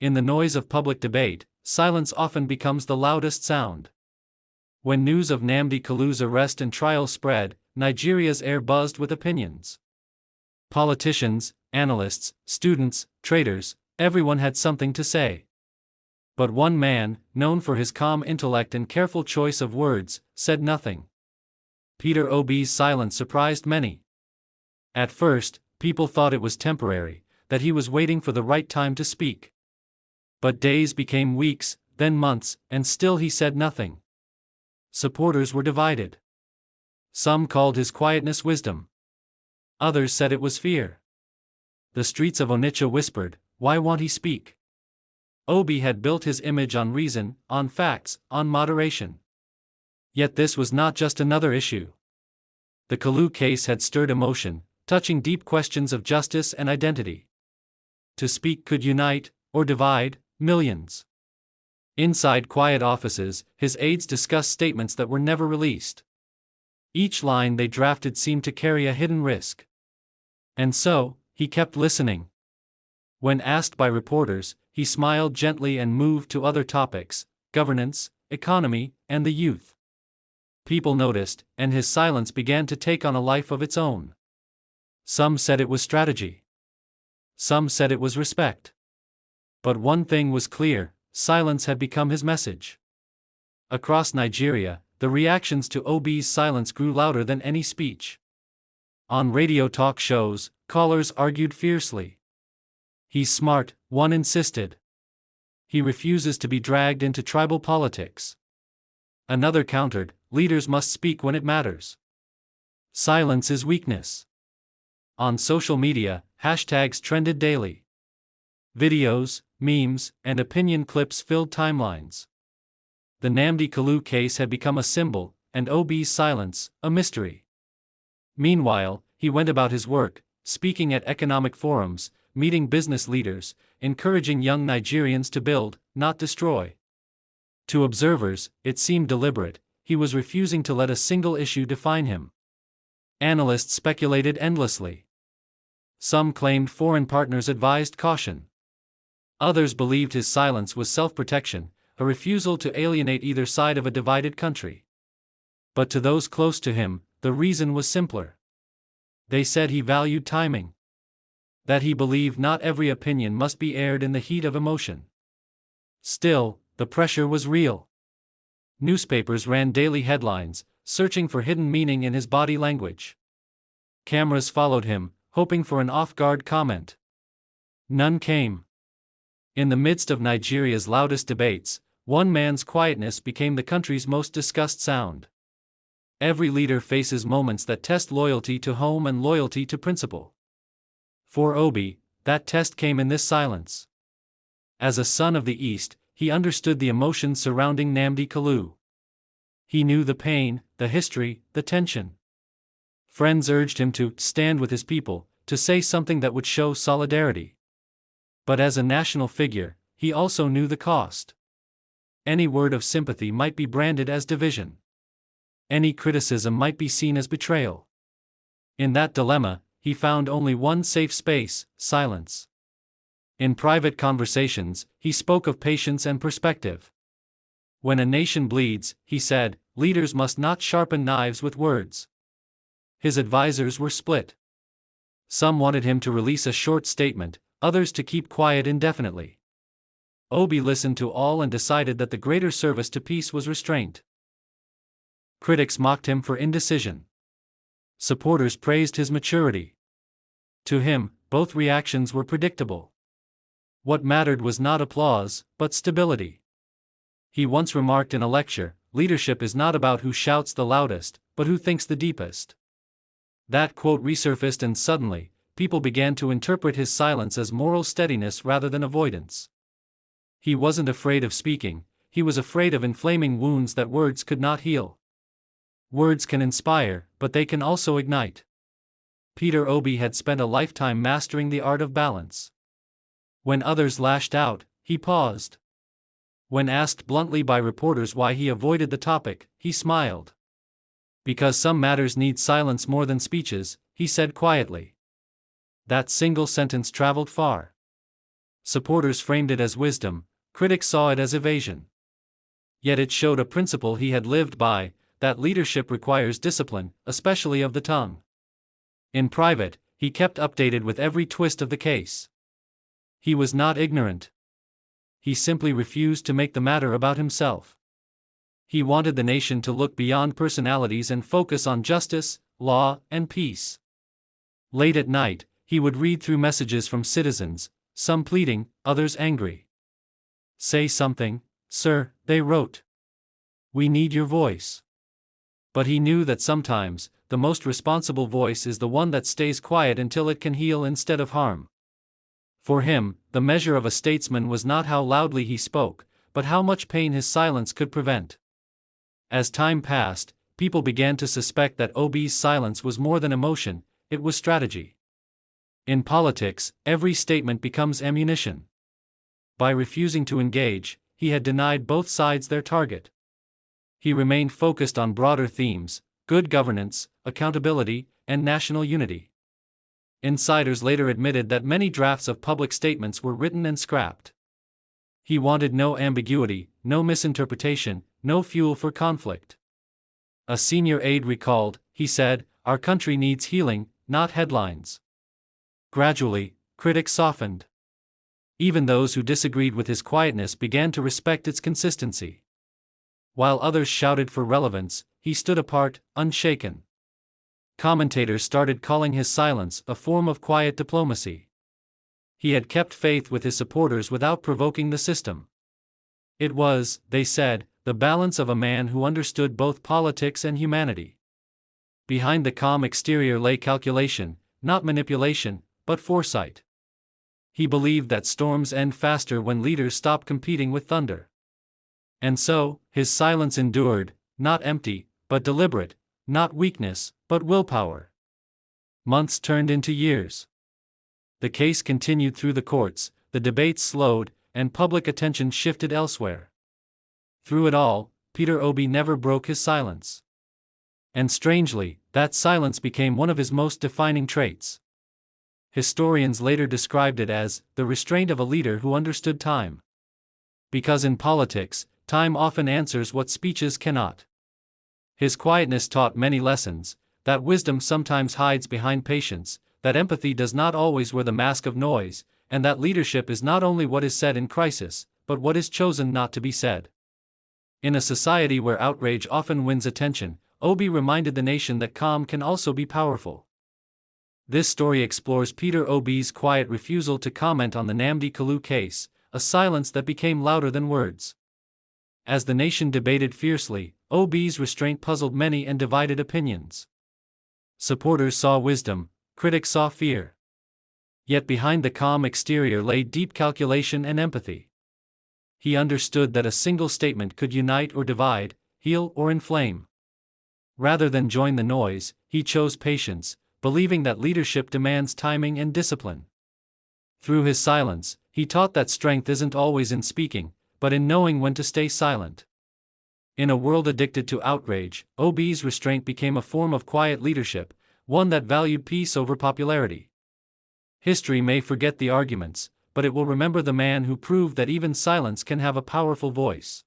In the noise of public debate, silence often becomes the loudest sound. When news of Nnamdi Kalu's arrest and trial spread, Nigeria's air buzzed with opinions. Politicians, analysts, students, traders, everyone had something to say. But one man, known for his calm intellect and careful choice of words, said nothing. Peter Obi's silence surprised many. At first, people thought it was temporary, that he was waiting for the right time to speak. But days became weeks, then months, and still he said nothing. Supporters were divided. Some called his quietness wisdom. Others said it was fear. The streets of Onitsha whispered, "Why won't he speak?" Obi had built his image on reason, on facts, on moderation. Yet this was not just another issue. The Kalu case had stirred emotion, touching deep questions of justice and identity. To speak could unite, or divide, millions. Inside quiet offices, his aides discussed statements that were never released. Each line they drafted seemed to carry a hidden risk. And so, he kept listening. When asked by reporters, he smiled gently and moved to other topics: governance, economy, and the youth. People noticed, and his silence began to take on a life of its own. Some said it was strategy. Some said it was respect. But one thing was clear: silence had become his message. Across Nigeria, the reactions to Obi's silence grew louder than any speech. On radio talk shows, callers argued fiercely. "He's smart," one insisted. "He refuses to be dragged into tribal politics." Another countered, "Leaders must speak when it matters. Silence is weakness." On social media, hashtags trended daily. Videos, memes, and opinion clips filled timelines. The Nnamdi Kalu case had become a symbol, and Obi's silence, a mystery. Meanwhile, he went about his work, speaking at economic forums, meeting business leaders, encouraging young Nigerians to build, not destroy. To observers, it seemed deliberate. He was refusing to let a single issue define him. Analysts speculated endlessly. Some claimed foreign partners advised caution. Others believed his silence was self-protection, a refusal to alienate either side of a divided country. But to those close to him, the reason was simpler. They said he valued timing. That he believed not every opinion must be aired in the heat of emotion. Still, the pressure was real. Newspapers ran daily headlines, searching for hidden meaning in his body language. Cameras followed him, hoping for an off-guard comment. None came. In the midst of Nigeria's loudest debates, one man's quietness became the country's most discussed sound. Every leader faces moments that test loyalty to home and loyalty to principle. For Obi, that test came in this silence. As a son of the East, he understood the emotions surrounding Nnamdi Kalu. He knew the pain, the history, the tension. Friends urged him to stand with his people, to say something that would show solidarity. But as a national figure, he also knew the cost. Any word of sympathy might be branded as division. Any criticism might be seen as betrayal. In that dilemma, he found only one safe space: silence. In private conversations, he spoke of patience and perspective. When a nation bleeds, he said, leaders must not sharpen knives with words. His advisors were split. Some wanted him to release a short statement, others to keep quiet indefinitely. Obi listened to all and decided that the greater service to peace was restraint. Critics mocked him for indecision. Supporters praised his maturity. To him, both reactions were predictable. What mattered was not applause, but stability. He once remarked in a lecture, "Leadership is not about who shouts the loudest, but who thinks the deepest." That quote resurfaced, and suddenly, people began to interpret his silence as moral steadiness rather than avoidance. He wasn't afraid of speaking, he was afraid of inflaming wounds that words could not heal. Words can inspire, but they can also ignite. Peter Obi had spent a lifetime mastering the art of balance. When others lashed out, he paused. When asked bluntly by reporters why he avoided the topic, he smiled. Because some matters need silence more than speeches, he said quietly. That single sentence traveled far. Supporters framed it as wisdom, critics saw it as evasion. Yet it showed a principle he had lived by, that leadership requires discipline, especially of the tongue. In private, he kept updated with every twist of the case. He was not ignorant. He simply refused to make the matter about himself. He wanted the nation to look beyond personalities and focus on justice, law, and peace. Late at night, he would read through messages from citizens, some pleading, others angry. "Say something, sir," they wrote. "We need your voice." But he knew that sometimes, the most responsible voice is the one that stays quiet until it can heal instead of harm. For him, the measure of a statesman was not how loudly he spoke, but how much pain his silence could prevent. As time passed, people began to suspect that Obi's silence was more than emotion, it was strategy. In politics, every statement becomes ammunition. By refusing to engage, he had denied both sides their target. He remained focused on broader themes: good governance, accountability, and national unity. Insiders later admitted that many drafts of public statements were written and scrapped. He wanted no ambiguity, no misinterpretation, no fuel for conflict. A senior aide recalled, he said, "Our country needs healing, not headlines." Gradually, critics softened. Even those who disagreed with his quietness began to respect its consistency. While others shouted for relevance, he stood apart, unshaken. Commentators started calling his silence a form of quiet diplomacy. He had kept faith with his supporters without provoking the system. It was, they said, the balance of a man who understood both politics and humanity. Behind the calm exterior lay calculation, not manipulation, but foresight. He believed that storms end faster when leaders stop competing with thunder. And so, his silence endured, not empty, but deliberate, not weakness, but willpower. Months turned into years. The case continued through the courts, the debates slowed, and public attention shifted elsewhere. Through it all, Peter Obi never broke his silence. And strangely, that silence became one of his most defining traits. Historians later described it as the restraint of a leader who understood time. Because in politics, time often answers what speeches cannot. His quietness taught many lessons: that wisdom sometimes hides behind patience, that empathy does not always wear the mask of noise, and that leadership is not only what is said in crisis, but what is chosen not to be said. In a society where outrage often wins attention, Obi reminded the nation that calm can also be powerful. This story explores Peter Obi's quiet refusal to comment on the Nnamdi Kalu case, a silence that became louder than words. As the nation debated fiercely, Obi's restraint puzzled many and divided opinions. Supporters saw wisdom, critics saw fear. Yet behind the calm exterior lay deep calculation and empathy. He understood that a single statement could unite or divide, heal or inflame. Rather than join the noise, he chose patience, believing that leadership demands timing and discipline. Through his silence, he taught that strength isn't always in speaking, but in knowing when to stay silent. In a world addicted to outrage, Obi's restraint became a form of quiet leadership, one that valued peace over popularity. History may forget the arguments, but it will remember the man who proved that even silence can have a powerful voice.